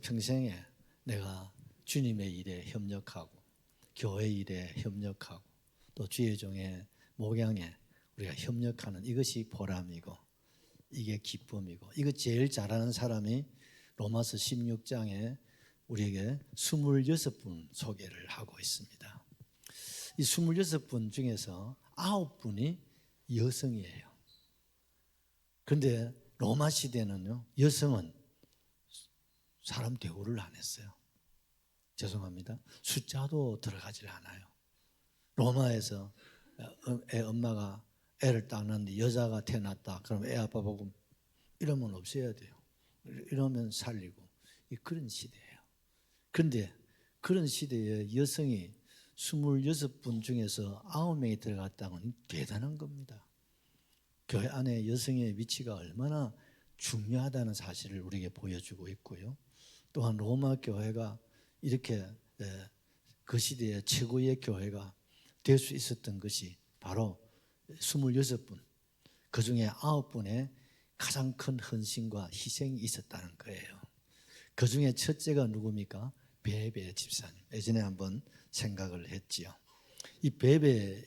평생에 내가 주님의 일에 협력하고 교회 일에 협력하고 또 주의 종의 목양에 우리가 협력하는 이것이 보람이고 이게 기쁨이고 이거 제일 잘하는 사람이 로마서 16장에 우리에게 26분 소개를 하고 있습니다. 이 26분 중에서 9분이 여성이에요. 그런데 로마 시대는요, 여성은 사람 대우를 안 했어요. 죄송합니다. 숫자도 들어가질 않아요. 로마에서 애 엄마가 애를 딱 낳는데 여자가 태어났다. 그럼 애 아빠 보고 이러면 없애야 돼요. 이러면 살리고 그런 시대예요. 그런데 그런 시대에 여성이 26분 중에서 9명이 들어갔다는 건 대단한 겁니다. 교회 안에 여성의 위치가 얼마나 중요하다는 사실을 우리에게 보여주고 있고요. 또한 로마 교회가 이렇게 그 시대의 최고의 교회가 될 수 있었던 것이 바로 26분, 그 중에 9분의 가장 큰 헌신과 희생이 있었다는 거예요. 그 중에 첫째가 누굽니까? 베베 집사님. 예전에 한번 생각을 했지요. 이 베베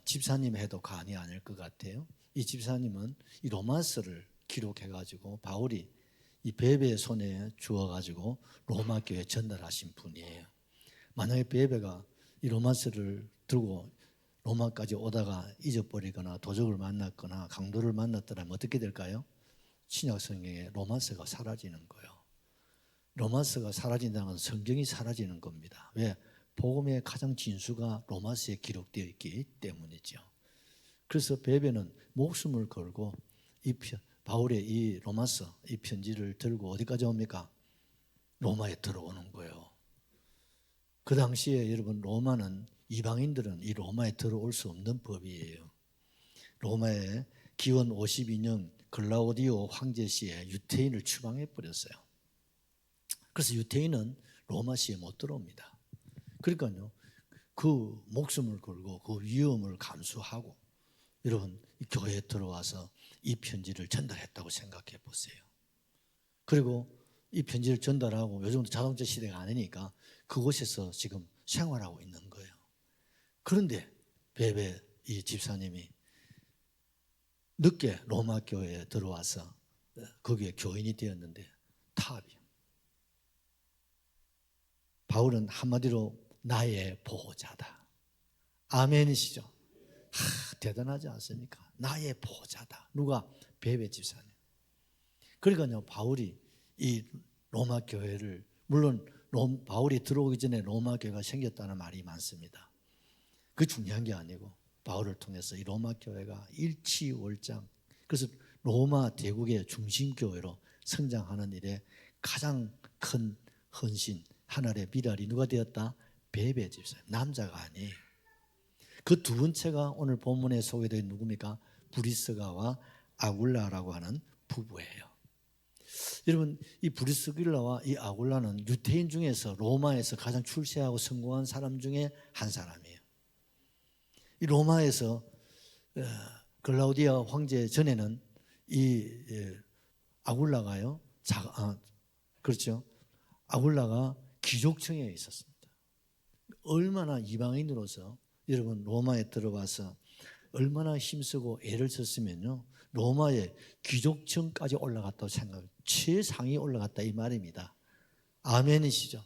집사님 해도 과언이 아닐 것 같아요. 이 집사님은 이 로마서를 기록해가지고 바울이 이 베베의 손에 주어가지고 로마 교회에 전달하신 분이에요. 만약에 베베가 이 로마서를 들고 로마까지 오다가 잊어버리거나 도적을 만났거나 강도를 만났더라면 어떻게 될까요? 신약 성경에 로마서가 사라지는 거예요. 로마서가 사라진다는 건 성경이 사라지는 겁니다. 왜? 복음의 가장 진수가 로마서에 기록되어 있기 때문이죠. 그래서 베베는 목숨을 걸고 바울의 이 로마서, 이 편지를 들고 어디까지 옵니까? 로마에 들어오는 거예요. 그 당시에 여러분 로마는 이방인들은 이 로마에 들어올 수 없는 법이에요. 로마에 기원 52년 글라우디오 황제 시에 유태인을 추방해 버렸어요. 그래서 유태인은 로마시에 못 들어옵니다. 그러니까요, 그 목숨을 걸고 그 위험을 감수하고 여러분 이 교회에 들어와서 이 편지를 전달했다고 생각해 보세요. 그리고 이 편지를 전달하고 요즘도 자동차 시대가 아니니까 그곳에서 지금 생활하고 있는 거예요. 그런데 베베 이 집사님이 늦게 로마 교회에 들어와서 거기에 교인이 되었는데 타압이요. 바울은 한마디로 나의 보호자다. 아멘이시죠? 대단하지 않습니까? 나의 보호자다. 누가? 베베 집사님. 그러니까요, 바울이 이 로마 교회를, 물론 바울이 들어오기 전에 로마 교회가 생겼다는 말이 많습니다. 그 중요한 게 아니고 바울을 통해서 이 로마 교회가 일치월장, 그래서 로마 대국의 중심 교회로 성장하는 일에 가장 큰 헌신, 하나의 미랄이 누가 되었다? 베베 집사님. 남자가 아니에요. 그 두 번째가 오늘 본문에 소개된 누굽니까? 브리스가와 아굴라라고 하는 부부예요. 여러분, 이 브리스길라와 이 아굴라는 유태인 중에서 로마에서 가장 출세하고 성공한 사람 중에 한 사람이에요. 이 로마에서 글라우디아 황제 전에는 이 아굴라가요, 그렇죠? 아굴라가 귀족층에 있었습니다. 얼마나 이방인으로서 여러분 로마에 들어와서 얼마나 힘쓰고 애를 썼으면요, 로마의 귀족층까지 올라갔다고 생각해요. 최상위 올라갔다 이 말입니다. 아멘이시죠?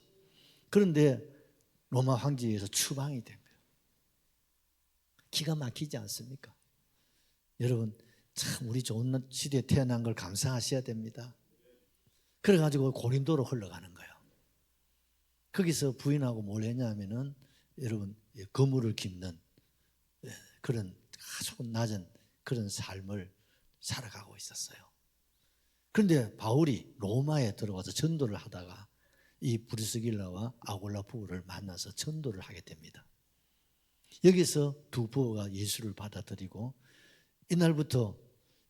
그런데 로마 황제에서 추방이 된 거예요. 기가 막히지 않습니까? 여러분 참 우리 좋은 시대에 태어난 걸 감사하셔야 됩니다. 그래가지고 고린도로 흘러가는 거예요. 거기서 부인하고 뭘 했냐면은 여러분 거물을 깁는 그런 아주 낮은 그런 삶을 살아가고 있었어요. 그런데 바울이 로마에 들어와서 전도를 하다가 이 브리스길라와 아굴라 부부를 만나서 전도를 하게 됩니다. 여기서 두 부부가 예수를 받아들이고 이날부터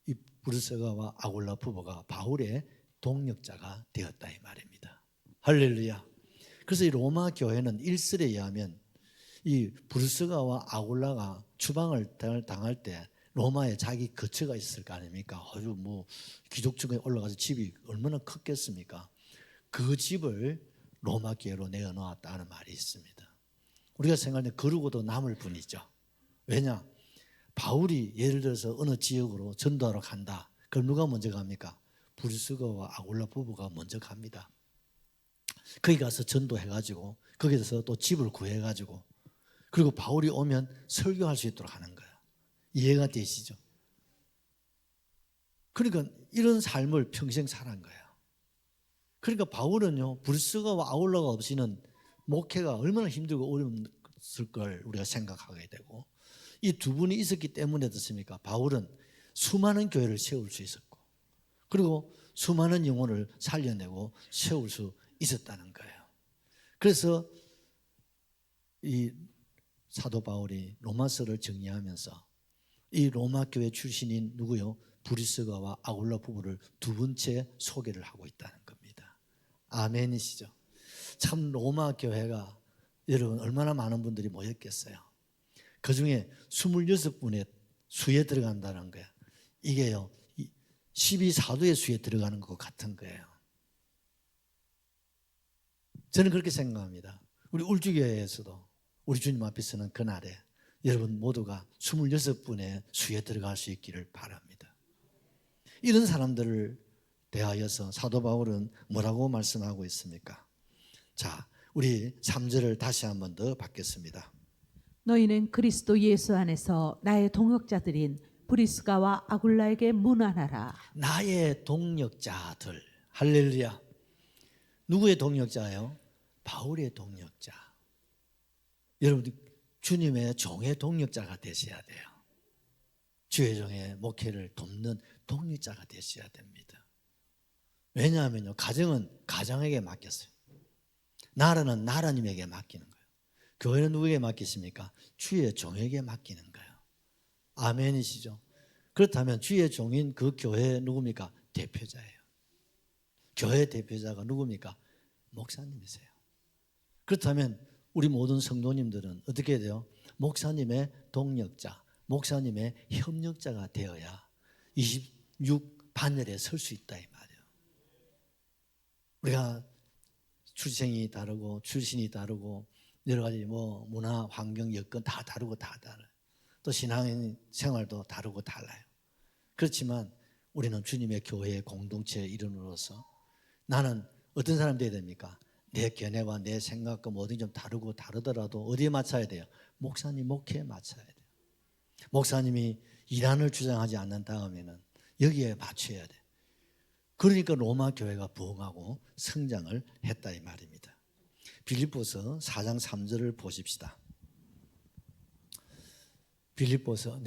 이 브리스가와 아굴라 부부가 바울의 동역자가 되었다 이 말입니다. 할렐루야. 그래서 이 로마 교회는 일설에 의하면 이 브리스가와 아굴라가 추방을 당할 때 로마에 자기 거처가 있을 거 아닙니까? 아주 뭐 기독층에 올라가서 집이 얼마나 컸겠습니까? 그 집을 로마 교회로 내어놓았다는 말이 있습니다. 우리가 생각할 때 거르고도 남을 뿐이죠. 왜냐? 바울이 예를 들어서 어느 지역으로 전도하러 간다. 그럼 누가 먼저 갑니까? 브리스가와 아굴라 부부가 먼저 갑니다. 거기 가서 전도해가지고 거기서 또 집을 구해가지고 그리고 바울이 오면 설교할 수 있도록 하는 거예요. 이해가 되시죠? 그러니까 이런 삶을 평생 살은 거예요. 그러니까 바울은요, 브리스가와 아굴라가 없이는 목회가 얼마나 힘들고 어려웠을 걸 우리가 생각하게 되고 이 두 분이 있었기 때문에 어떻습니까? 바울은 수많은 교회를 세울 수 있었고 그리고 수많은 영혼을 살려내고 세울 수 있었다는 거예요. 그래서 이 사도 바울이 로마서를 정리하면서 이 로마 교회 출신인 누구요? 브리스가와 아굴라 부부를 두 번째 소개를 하고 있다는 겁니다. 아멘이시죠? 참 로마 교회가 여러분 얼마나 많은 분들이 모였겠어요. 그중에 26분의 수에 들어간다는 거예요. 이게요 12사도의 수에 들어가는 것 같은 거예요. 저는 그렇게 생각합니다. 우리 울주교회에서도 우리 주님 앞에서는 그날에 여러분 모두가 26분의 수에 들어갈 수 있기를 바랍니다. 이런 사람들을 대하여서 사도 바울은 뭐라고 말씀하고 있습니까? 자, 우리 3절을 다시 한 번 더 받겠습니다. 너희는 그리스도 예수 안에서 나의 동역자들인 브리스가와 아굴라에게 문안하라. 나의 동역자들. 할렐루야. 누구의 동역자예요? 바울의 동역자. 여러분 주님의 종의 동역자가 되셔야 돼요. 주의 종의 목회를 돕는 동역자가 되셔야 됩니다. 왜냐하면요, 가정은 가정에게 맡겼어요. 나라는 나라님에게 맡기는 거예요. 교회는 누구에게 맡기십니까? 주의 종에게 맡기는 거예요. 아멘이시죠? 그렇다면 주의 종인 그 교회의 누굽니까? 대표자예요. 교회 대표자가 누굽니까? 목사님이세요. 그렇다면 우리 모든 성도님들은 어떻게 돼요? 목사님의 동역자, 목사님의 협력자가 되어야 26 반열에 설 수 있다 이 말이에요. 우리가 출생이 다르고 출신이 다르고 여러 가지 뭐 문화, 환경, 여건 다 다르고 다 달라요. 또 신앙 생활도 다르고 달라요. 그렇지만 우리는 주님의 교회의 공동체의 일원으로서 나는 어떤 사람 되어야 됩니까? 내 견해와 내 생각과 뭐든 좀 다르고 다르더라도 어디에 맞춰야 돼요? 목사님 목회에 맞춰야 돼요. 목사님이 이란을 주장하지 않는 다음에는 여기에 맞춰야 돼요. 그러니까 로마 교회가 부흥하고 성장을 했다 이 말입니다. 빌립보서 4장 3절을 보십시다. 빌립보서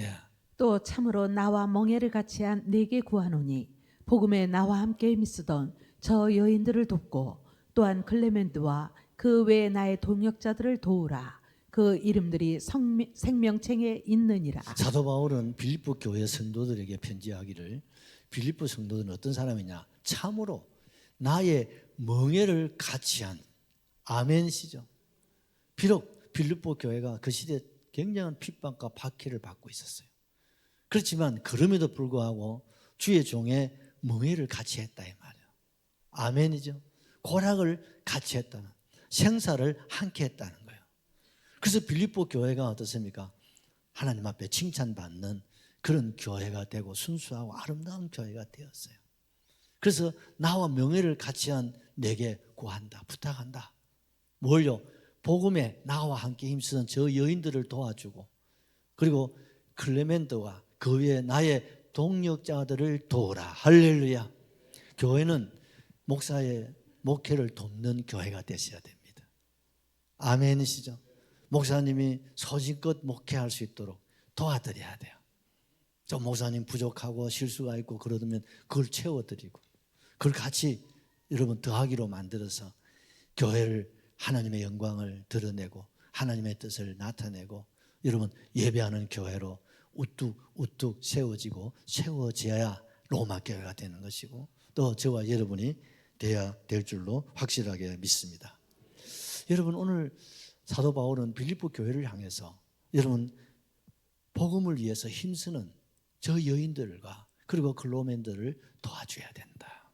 또 참으로 나와 멍에를 같이 한 네게 구하노니 복음에 나와 함께 힘쓰던 저 여인들을 돕고 또한 클레멘드와 그 외에 나의 동역자들을 도우라. 그 이름들이 생명책에 있느니라. 사도 바울은 빌립보 교회 성도들에게 편지하기를 빌립보 성도들은 어떤 사람이냐? 참으로 나의 멍에를 같이 한 아멘시죠. 비록 빌립보 교회가 그 시대에 굉장한 핍박과 박해를 받고 있었어요. 그렇지만 그럼에도 불구하고 주의 종의 멍에를 같이 했다 이 말이에요. 아멘이죠. 고락을 같이 했다는, 생사를 함께 했다는 거예요. 그래서 빌립보 교회가 어떻습니까? 하나님 앞에 칭찬받는 그런 교회가 되고 순수하고 아름다운 교회가 되었어요. 그래서 나와 명예를 같이 한 내게 구한다, 부탁한다. 뭘요? 복음에 나와 함께 힘쓰는 저 여인들을 도와주고 그리고 클레멘트와 그 외에 나의 동역자들을 도우라. 할렐루야. 교회는 목사의 목회를 돕는 교회가 되셔야 됩니다. 아멘이시죠? 목사님이 소신껏 목회할 수 있도록 도와드려야 돼요. 좀 목사님 부족하고 실수가 있고 그러면 그걸 채워드리고 그걸 같이 여러분 더하기로 만들어서 교회를 하나님의 영광을 드러내고 하나님의 뜻을 나타내고 여러분 예배하는 교회로 우뚝 세워지고 세워져야 로마 교회가 되는 것이고 또 저와 여러분이 돼야 될 줄로 확실하게 믿습니다. 여러분 오늘 사도 바울은 빌립보 교회를 향해서 여러분 복음을 위해서 힘쓰는 저 여인들과 그리고 글로맨들을 도와줘야 된다.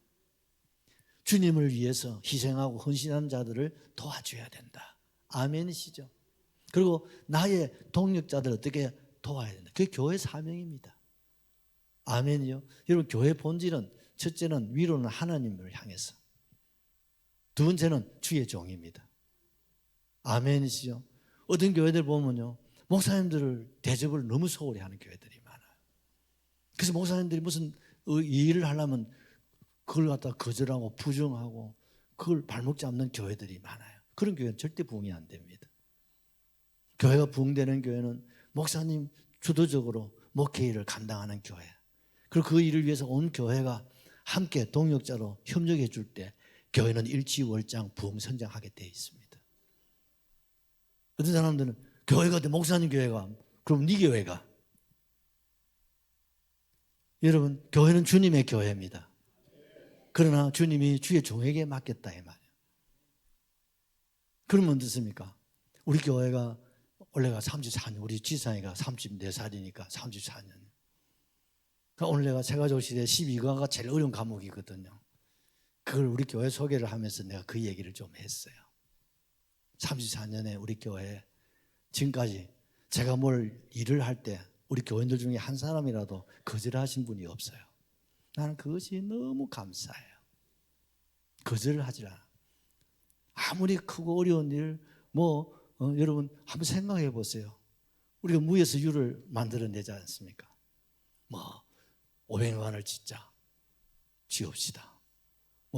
주님을 위해서 희생하고 헌신한 자들을 도와줘야 된다. 아멘이시죠? 그리고 나의 동력자들을 어떻게 도와야 된다. 그게 교회 사명입니다. 아멘이요. 여러분, 교회 본질은 첫째는 위로는 하나님을 향해서, 두 번째는 주의 종입니다. 아멘이시죠? 어떤 교회들 보면요, 목사님들을 대접을 너무 소홀히 하는 교회들이 많아요. 그래서 목사님들이 무슨 일을 하려면 그걸 갖다 거절하고 부정하고 그걸 발목 잡는 교회들이 많아요. 그런 교회는 절대 부흥이 안 됩니다. 교회가 부흥되는 교회는 목사님 주도적으로 목회 일을 감당하는 교회, 그리고 그 일을 위해서 온 교회가 함께 동역자로 협력해 줄 때 교회는 일치월장 부흥 성장하게 되어 있습니다. 어떤 사람들은 교회가 돼, 목사님 교회가, 그럼 네 교회가. 여러분, 교회는 주님의 교회입니다. 그러나 주님이 주의 종에게 맡겼다 이 말이에요. 그러면 어떻습니까? 우리 교회가 원래가 34년, 우리 지상이가 34살이니까 34년. 그러니까 오늘 내가 세가족 시대 12과가 제일 어려운 과목이거든요. 그걸 우리 교회 소개를 하면서 내가 그 얘기를 좀 했어요. 34년에 우리 교회에 지금까지 제가 뭘 일을 할 때 우리 교인들 중에 한 사람이라도 거절하신 분이 없어요. 나는 그것이 너무 감사해요. 거절을 하질 않아. 아무리 크고 어려운 일, 여러분 한번 생각해 보세요. 우리가 무에서 유를 만들어내지 않습니까? 500만원을 짓자, 지읍시다.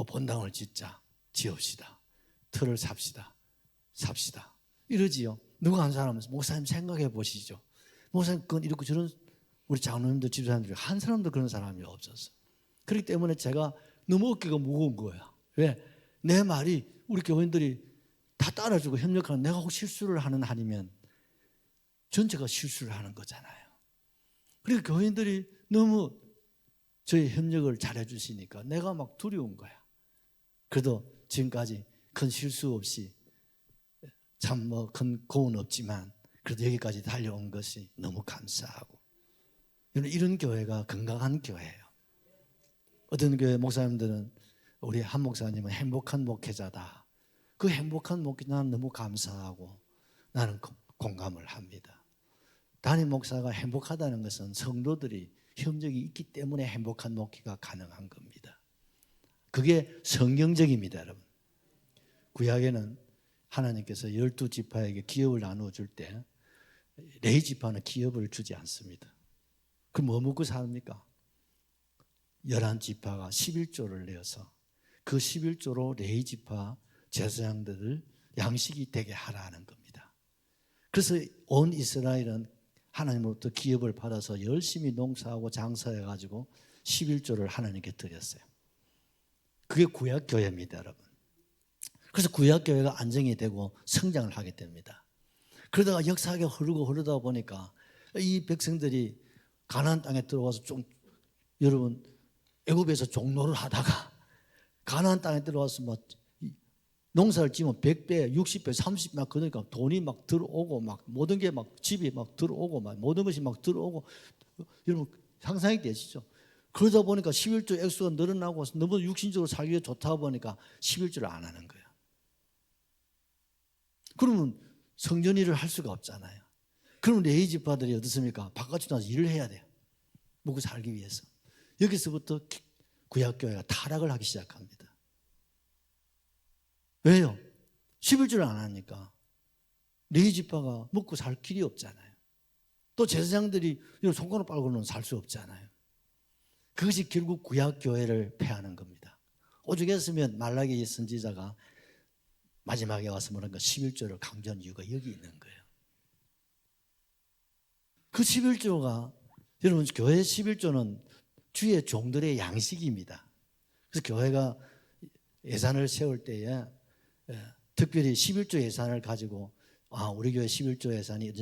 본당을 짓자, 지읍시다. 틀을 삽시다. 이러지요. 누가 한 사람은 목사님 생각해 보시죠. 목사님 그건 이렇고 저런, 우리 장로님들 집사님들 한 사람도 그런 사람이 없었어. 그렇기 때문에 제가 너무 어깨가 무거운 거야. 왜? 내 말이 우리 교인들이 다 따라주고 협력하는, 내가 혹 실수를 하는 한이면 전체가 실수를 하는 거잖아요. 그러니까 교인들이 너무 저희 협력을 잘해 주시니까 내가 막 두려운 거야. 그래도 지금까지 큰 실수 없이 참 큰 고은 없지만 그래도 여기까지 달려온 것이 너무 감사하고, 이런 교회가 건강한 교회예요. 어떤 교회 목사님들은, 우리 한 목사님은 행복한 목회자다. 그 행복한 목회 나는 너무 감사하고 나는 공감을 합니다. 담임 목사가 행복하다는 것은 성도들이 협력이 있기 때문에 행복한 목회가 가능한 겁니다. 그게 성경적입니다, 여러분. 구약에는 하나님께서 12지파에게 기업을 나누어 줄 때 레위 지파는 기업을 주지 않습니다. 그럼 뭐 먹고 삽니까? 11지파가 11조를 내어서 그 11조로 레위 지파 제사장들을 양식이 되게 하라는 겁니다. 그래서 온 이스라엘은 하나님으로부터 기업을 받아서 열심히 농사하고 장사해가지고 11조를 하나님께 드렸어요. 그게 구약교회입니다, 여러분. 그래서 구약교회가 안정이 되고 성장을 하게 됩니다. 그러다가 역사가 흐르다 보니까 이 백성들이 가나안 땅에 들어와서 여러분 애굽에서 종노를 하다가 가나안 땅에 들어와서 농사를 지으면 100배, 60배, 30배 그러니까 돈이 막 들어오고 막 모든 게 막 집이 막 들어오고 막 모든 것이 막 들어오고, 여러분 상상이 되시죠? 그러다 보니까 11조 액수가 늘어나고 너무 육신적으로 살기가 좋다 보니까 11조를 안 하는 거예요. 그러면 성전 일을 할 수가 없잖아요. 그러면 레위 지파들이 어떻습니까? 바깥으로 나와서 일을 해야 돼요. 먹고 살기 위해서. 여기서부터 구약교회가 타락을 하기 시작합니다. 왜요? 11조를 안 하니까 레위 지파가 먹고 살 길이 없잖아요. 또 제사장들이 손가락 빨고는 살 수 없잖아요. 그것이 결국 구약교회를 폐하는 겁니다. 오죽했으면 말라기 선지자가 마지막에 와서 뭐랄까 11조를 강조한 이유가 여기 있는 거예요. 그 11조가, 여러분 교회 11조는 주의 종들의 양식입니다. 그래서 교회가 예산을 세울 때에 특별히 11조 예산을 가지고 우리 교회 11조 예산이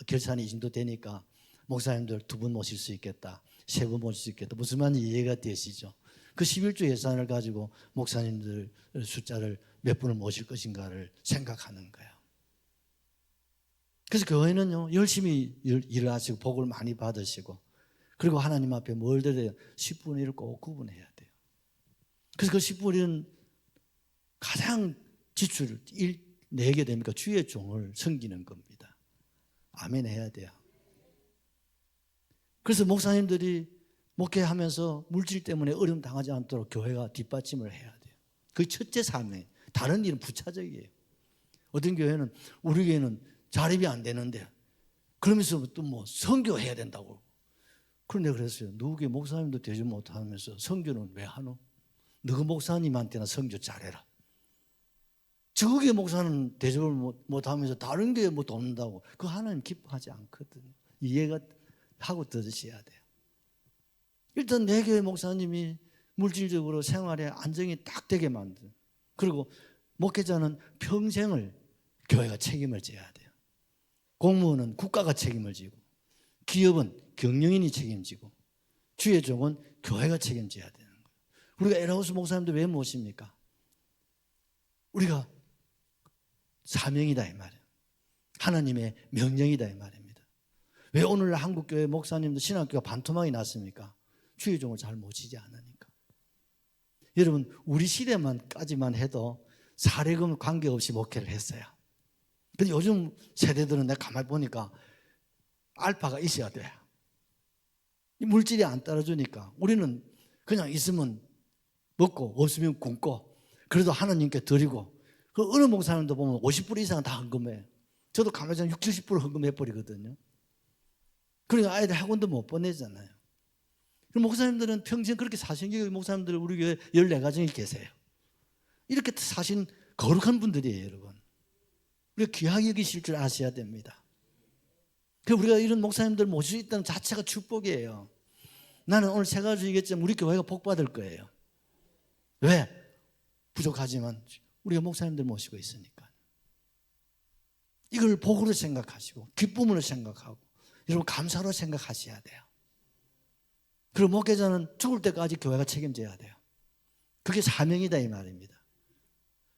결산이 이 정도 되니까 목사님들 2분 모실 수 있겠다, 3분 모실 수 있겠다, 무슨 말인지 이해가 되시죠? 그 11조 예산을 가지고 목사님들 숫자를 몇 분을 모실 것인가를 생각하는 거예요. 그래서 교회는요 열심히 일을 하시고 복을 많이 받으시고, 그리고 하나님 앞에 뭘 드려야 10분의 1을 꼭 구분해야 돼요. 그래서 그 10분의 1은 가장 지출을 내게 됩니까? 주의 종을 섬기는 겁니다. 아멘 해야 돼요. 그래서 목사님들이 목회하면서 물질 때문에 어려움 당하지 않도록 교회가 뒷받침을 해야 돼요. 그 첫째 사명. 다른 일은 부차적이에요. 어떤 교회는 우리 교회는 자립이 안 되는데 그러면서 또 뭐 선교해야 된다고. 그런데 그랬어요. 누구의 목사님도 되지 못하면서 선교는 왜 하노? 너그 목사님한테나 선교 잘해라. 저기 목사는 대접을 못하면서 다른 교회 뭐 돕는다고. 그거 하나님 기뻐하지 않거든요. 이해가 하고 들으셔야 돼요. 일단 내 교회 목사님이 물질적으로 생활에 안정이 딱 되게 만든. 그리고 목회자는 평생을 교회가 책임을 져야 돼요. 공무원은 국가가 책임을 지고, 기업은 경영인이 책임지고, 주의 종은 교회가 책임져야 되는 거예요. 우리가 에라우스 목사님도 왜 모십니까? 우리가 사명이다 이 말이에요. 하나님의 명령이다 이 말입니다. 왜 오늘날 한국교회 목사님도 신학교가 반토막이 났습니까? 주의 종을 잘 모시지 않으니까. 여러분 우리 시대만까지만 해도 사례금 관계없이 목회를 했어요. 근데 요즘 세대들은 내가 가만히 보니까 알파가 있어야 돼. 물질이 안 따라주니까 우리는 그냥 있으면 먹고 없으면 굶고 그래도 하나님께 드리고 그 어느 목사님도 보면 50% 이상은 다 헌금해요. 저도 가만히 60, 70% 헌금해버리거든요. 그러니까 아이들 학원도 못 보내잖아요. 목사님들은 평생 그렇게 사신 게 목사님들 우리 교회 14가정이 계세요. 이렇게 사신 거룩한 분들이에요, 여러분. 우리가 귀하게 여기실 줄 아셔야 됩니다. 그래서 우리가 이런 목사님들 모실 수 있다는 자체가 축복이에요. 나는 오늘 세 가지 얘기했지만 우리 교회가 복받을 거예요. 왜? 부족하지만 우리가 목사님들 모시고 있으니까. 이걸 복으로 생각하시고 기쁨으로 생각하고 여러분 감사로 생각하셔야 돼요. 그리고 목회자는 죽을 때까지 교회가 책임져야 돼요. 그게 사명이다 이 말입니다.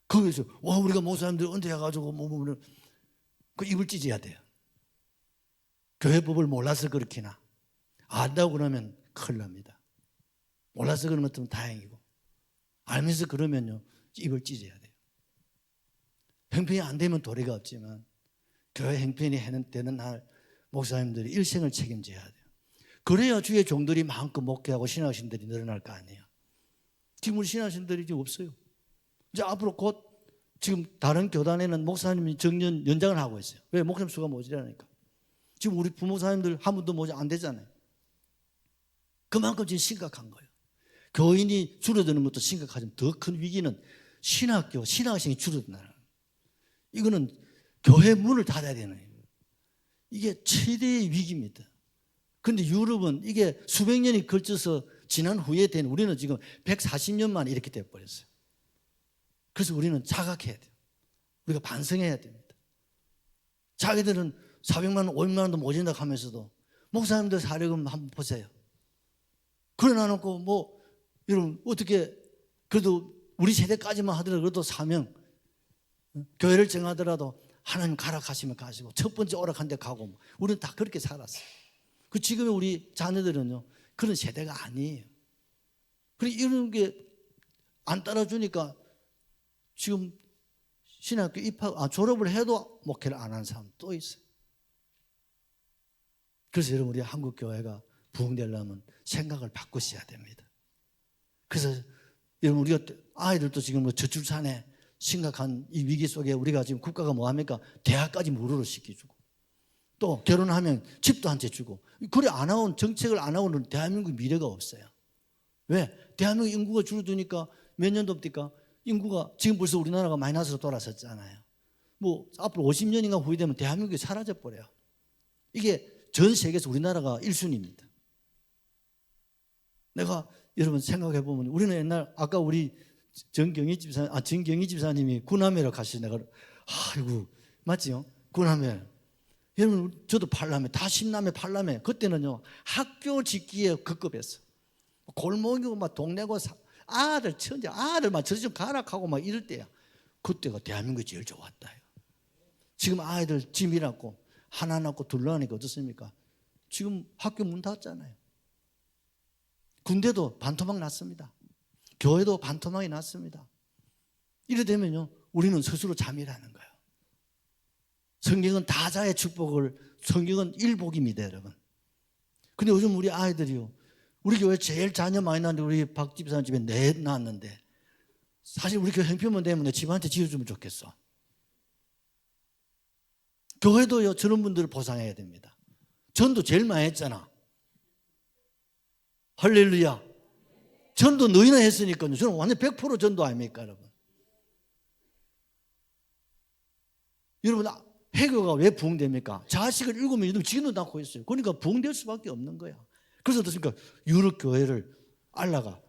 거기서 우리가 목사님들 은퇴해가지고 그 입을 찢어야 돼요. 교회 법을 몰라서 그렇게나 안다고 그러면 큰일 납니다. 몰라서 그런 것들은 다행이고 알면서 그러면요 입을 찢어야 돼요. 형편이 안 되면 도리가 없지만 교회 형편이 되는 날 목사님들이 일생을 책임져야 돼요. 그래야 주의 종들이 마음껏 목회하고 신학신들이 늘어날 거 아니에요. 지금 우리 신학신들이 지금 없어요. 이제 앞으로 곧 지금 다른 교단에는 목사님이 정년 연장을 하고 있어요. 왜? 목사님 수가 모자라니까. 지금 우리 부목사님들 한 분도 모자 안 되잖아요. 그만큼 지금 심각한 거예요. 교인이 줄어드는 것도 심각하지만 더 큰 위기는 신학교, 신학생이 줄어든다는 거예요. 이거는 교회 문을 닫아야 되는 거예요. 이게 최대의 위기입니다. 그런데 유럽은 이게 수백 년이 걸쳐서 지난 후에 된 우리는 지금 140년 만에 이렇게 돼버렸어요. 그래서 우리는 자각해야 돼요. 우리가 반성해야 됩니다. 자기들은 400만 원, 500만 원도 모진다고 하면서도 목사님들 사례금 한번 보세요. 그래놔놓고 여러분 어떻게 그래도 우리 세대까지만 하더라도 그래도 사명 교회를 정하더라도 하나님 가라 가시면 가시고 첫 번째 오락한 데 가고 우리는 다 그렇게 살았어요. 그 지금의 우리 자녀들은요 그런 세대가 아니에요. 그리고 이런 게 안 따라주니까 지금 신학교 졸업을 해도 목회를 안 하는 사람 또 있어요. 그래서 여러분 우리 한국 교회가 부흥되려면 생각을 바꾸셔야 됩니다. 그래서 여러분 우리가 아이들도 지금 저출산에 심각한 이 위기 속에 우리가 지금 국가가 뭐 합니까? 대학까지 무료로 시켜주고 또 결혼하면 집도 한 채 주고 그래 안 하고 정책을 안 하고는 대한민국 미래가 없어요. 왜? 대한민국 인구가 줄어드니까 몇 년도 없니까 인구가 지금 벌써 우리나라가 마이너스로 돌아섰잖아요. 앞으로 50년인가 후회되면 대한민국이 사라져 버려요. 이게 전 세계에서 우리나라가 1순위입니다. 내가 여러분 생각해 보면 우리는 옛날 아까 우리 정경희 집사님이 구남회로 가시죠. 내가 아이고 맞지요? 구남회. 여러분 저도 팔남회 다 10남회 8남회 그때는요 학교 짓기에 급급했어. 골목이고 막 동네고 아들 천재 아들 막 저리 좀 가라 하고 막 이럴 때야. 그때가 대한민국이 제일 좋았다. 지금 아이들 짐이 낳고 하나 낳고 둘 낳으니까 어떻습니까? 지금 학교 문 닫았잖아요. 군대도 반토막 났습니다. 교회도 반토막이 났습니다. 이래 되면요, 우리는 스스로 잠이라는 거예요. 성경은 다자의 축복을, 성경은 일복입니다, 여러분. 근데 요즘 우리 아이들이요, 우리 교회 제일 자녀 많이 낳는데 우리 박 집사님 집에 넷 낳았는데, 사실 우리 교회 형편만 때문에 집한테 지어주면 좋겠어. 교회도요, 저런 분들을 보상해야 됩니다. 전도 제일 많이 했잖아. 할렐루야. 전도 너희나 했으니까요. 저는 완전 100% 전도 아닙니까, 여러분? 여러분, 해교가 왜 부흥됩니까? 자식을 7명 지금도 낳고 있어요. 그러니까 부흥될 수밖에 없는 거야. 그래서 어떻습니까? 유럽 교회를 알라가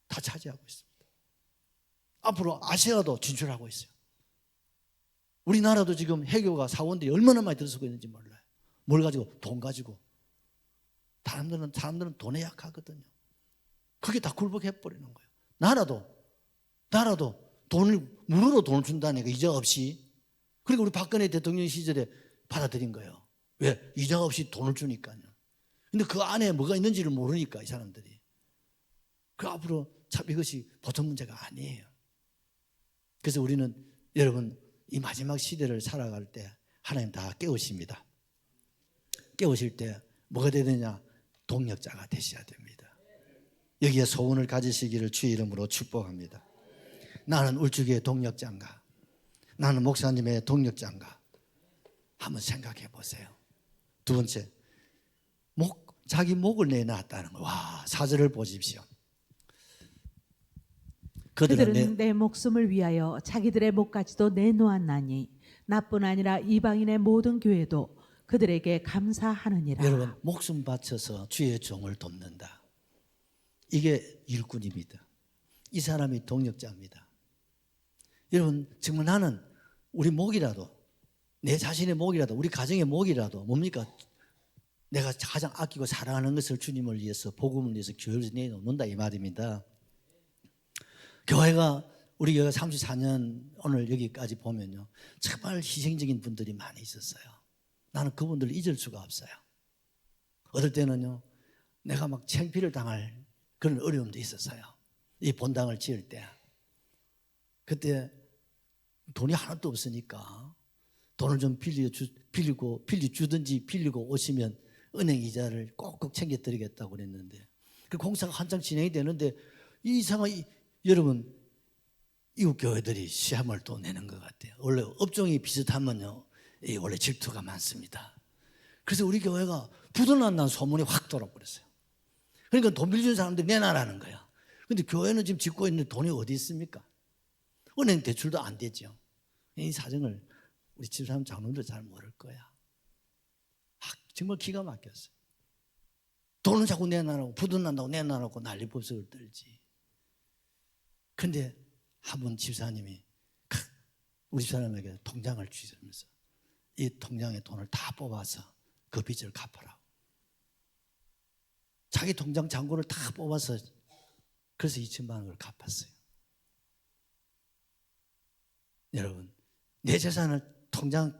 다 차지하고 있습니다. 앞으로 아시아도 진출하고 있어요. 우리나라도 지금 해교가 사원들이 얼마나 많이 들어서고 있는지 몰라요. 뭘 가지고? 돈 가지고. 사람들은 돈에 약하거든요. 그게 다 굴복해버리는 거예요. 나라도 무료로 돈을 준다니까, 이자 없이. 그러니까 우리 박근혜 대통령 시절에 받아들인 거예요. 왜? 이자 없이 돈을 주니까요. 근데 그 안에 뭐가 있는지를 모르니까, 이 사람들이. 그 앞으로 참 이것이 보통 문제가 아니에요. 그래서 우리는 여러분, 이 마지막 시대를 살아갈 때 하나님 다 깨우십니다. 깨우실 때 뭐가 되느냐? 동력자가 되셔야 됩니다. 여기에 소원을 가지시기를 주의 이름으로 축복합니다. 나는 울주교의 동력자인가? 나는 목사님의 동력자인가? 한번 생각해 보세요. 두 번째, 자기 목을 내놨다는 거. 와, 4절을 보십시오. 그들은 내 목숨을 위하여 자기들의 목까지도 내놓았나니 나뿐 아니라 이방인의 모든 교회도 그들에게 감사하느니라. 여러분, 목숨 바쳐서 주의 종을 돕는다. 이게 일꾼입니다. 이 사람이 동력자입니다. 여러분, 정말 나는 우리 목이라도, 내 자신의 목이라도, 우리 가정의 목이라도 뭡니까? 내가 가장 아끼고 사랑하는 것을 주님을 위해서, 복음을 위해서 교회를 내놓는다, 이 말입니다. 우리 교회가 34년 오늘 여기까지 보면요, 정말 희생적인 분들이 많이 있었어요. 나는 그분들을 잊을 수가 없어요. 어떨 때는요, 내가 막 창피를 당할 그런 어려움도 있었어요. 이 본당을 지을 때. 그때 돈이 하나도 없으니까 돈을 좀 빌려주든지 빌리고 오시면 은행 이자를 꼭꼭 챙겨드리겠다고 그랬는데, 그 공사가 한창 진행이 되는데 이상하게 여러분, 이웃 교회들이 시험을 또 내는 것 같아요. 원래 업종이 비슷하면요, 원래 질투가 많습니다. 그래서 우리 교회가 부도난다는 소문이 확 돌아버렸어요. 그러니까 돈 빌려준 사람들이 내놔라는 거야. 근데 교회는 지금 짓고 있는 돈이 어디 있습니까? 은행 대출도 안 되죠. 이 사정을 우리 집사람 장로들 잘 모를 거야. 정말 기가 막혔어요. 돈은 자꾸 내놔라고, 부도난다고 내놔라고 난리법석을 떨지. 근데 한 분 집사님이 우리 집사람에게 통장을 주시면서 이 통장에 돈을 다 뽑아서 그 빚을 갚으라고. 자기 통장 잔고를 다 뽑아서 그래서 2천만 원을 갚았어요. 여러분, 내 재산을 통장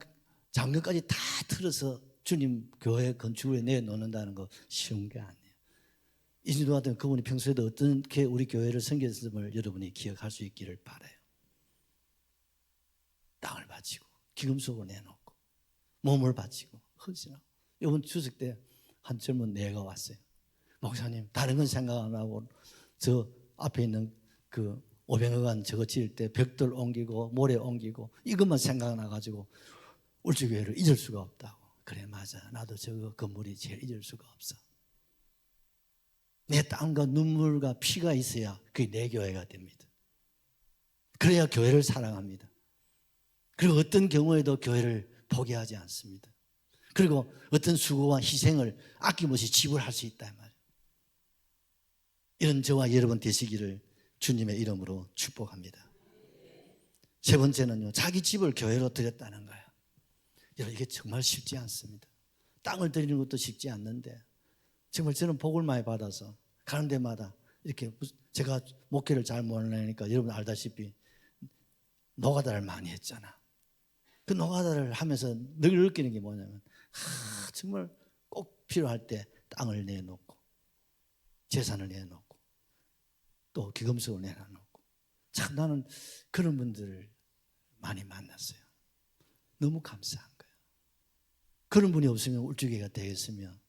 잔고까지 다 틀어서 주님 교회 건축에 내놓는다는 거 쉬운 게 아니에요. 이진도 같은 그분이 평소에도 어떻게 우리 교회를 섬겼음을 여러분이 기억할 수 있기를 바라요. 땅을 바치고 기금속을 내놓고 몸을 바치고 헌신하고. 이번 추석 때 한 젊은 내가 왔어요. 목사님, 다른 건 생각 안 하고 저 앞에 있는 그 500억 원 저거 지을 때 벽돌 옮기고 모래 옮기고 이것만 생각나가지고 울주교회를 잊을 수가 없다고. 그래, 맞아. 나도 저거 건물이 제일 잊을 수가 없어. 내 땀과 눈물과 피가 있어야 그게 내 교회가 됩니다. 그래야 교회를 사랑합니다. 그리고 어떤 경우에도 교회를 포기하지 않습니다. 그리고 어떤 수고와 희생을 아낌없이 지불할 수 있다 말이에요. 이런 저와 여러분 되시기를 주님의 이름으로 축복합니다. 세 번째는요, 자기 집을 교회로 드렸다는 거예요. 여러분, 이게 정말 쉽지 않습니다. 땅을 드리는 것도 쉽지 않는데 정말 저는 복을 많이 받아서 가는 데마다 이렇게, 제가 목회를 잘 모르니까 여러분 알다시피 노가다를 많이 했잖아. 그 노가다를 하면서 늘 느끼는 게 뭐냐면 정말 꼭 필요할 때 땅을 내놓고 재산을 내놓고 또 기금속을 내놓고 참 나는 그런 분들을 많이 만났어요. 너무 감사한 거예요. 그런 분이 없으면 울주교회가 되겠으면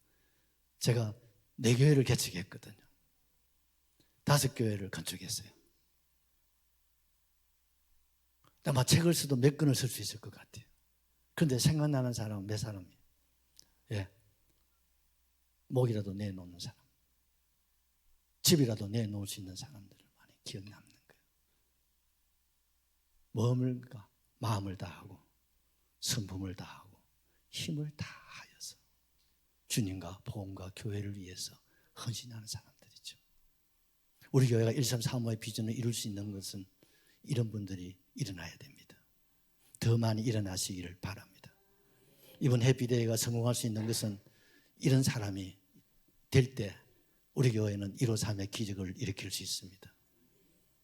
제가 4교회를 개척했거든요. 5교회를 건축했어요. 아마 책을 써도 몇 권을 쓸 수 있을 것 같아요. 그런데 생각나는 사람은 몇 사람이에요? 예. 목이라도 내놓는 사람, 집이라도 내놓을 수 있는 사람들을 많이 기억 남는 거예요. 마음을까? 마음을 다하고 성품을 다하고 힘을 다하여서 주님과 복음과 교회를 위해서 헌신하는 사람들이죠. 우리 교회가 1335의 비전을 이룰 수 있는 것은 이런 분들이 일어나야 됩니다. 더 많이 일어나시기를 바랍니다. 이번 해피데이가 성공할 수 있는 것은 이런 사람이 될 때 우리 교회는 153의 기적을 일으킬 수 있습니다.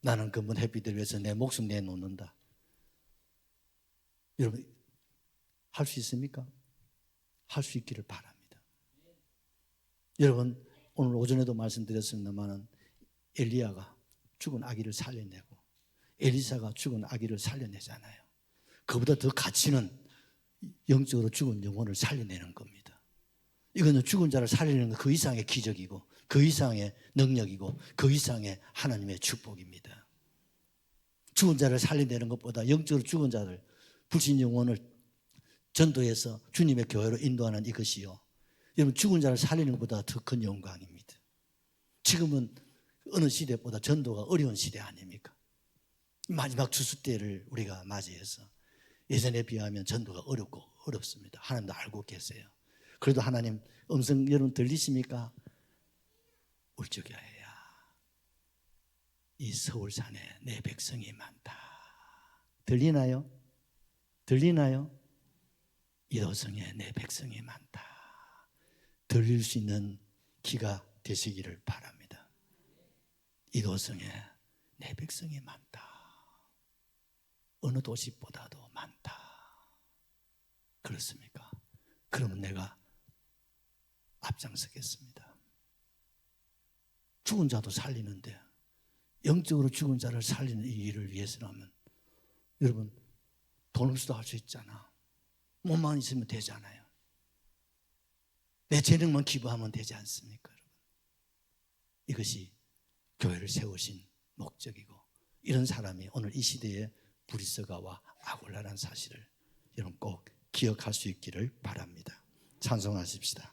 나는 금번 해피데이를 위해서 내 목숨 내놓는다. 여러분 할 수 있습니까? 할 수 있기를 바랍니다. 여러분 오늘 오전에도 말씀드렸습니다만 엘리야가 죽은 아기를 살려내고 엘리사가 죽은 아기를 살려내잖아요. 그보다 더 가치는 영적으로 죽은 영혼을 살려내는 겁니다. 이거는 죽은 자를 살리는 그 이상의 기적이고 그 이상의 능력이고 그 이상의 하나님의 축복입니다. 죽은 자를 살려내는 것보다 영적으로 죽은 자를 불신 영혼을 전도해서 주님의 교회로 인도하는 이것이요. 여러분 죽은 자를 살리는 것보다 더 큰 영광입니다. 지금은 어느 시대보다 전도가 어려운 시대 아닙니까? 마지막 추수 때를 우리가 맞이해서 예전에 비하면 전도가 어렵고 어렵습니다. 하나님도 알고 계세요. 그래도 하나님 음성 여러분 들리십니까? 울적여야 이 서울산에 내 백성이 많다. 들리나요? 들리나요? 이도성에 내 백성이 많다. 들릴 수 있는 귀가 되시기를 바랍니다. 이도성에 내 백성이 많다. 어느 도시보다도 많다. 그렇습니까? 그러면 내가 앞장서겠습니다. 죽은 자도 살리는데 영적으로 죽은 자를 살리는 이 일을 위해서라면 여러분 돈 없이도 할 수 있잖아. 몸만 있으면 되잖아요. 내 재능만 기부하면 되지 않습니까? 여러분? 이것이 교회를 세우신 목적이고 이런 사람이 오늘 이 시대에 브리스가와 아굴라라는 사실을 여러분 꼭 기억할 수 있기를 바랍니다. 찬송하십시다.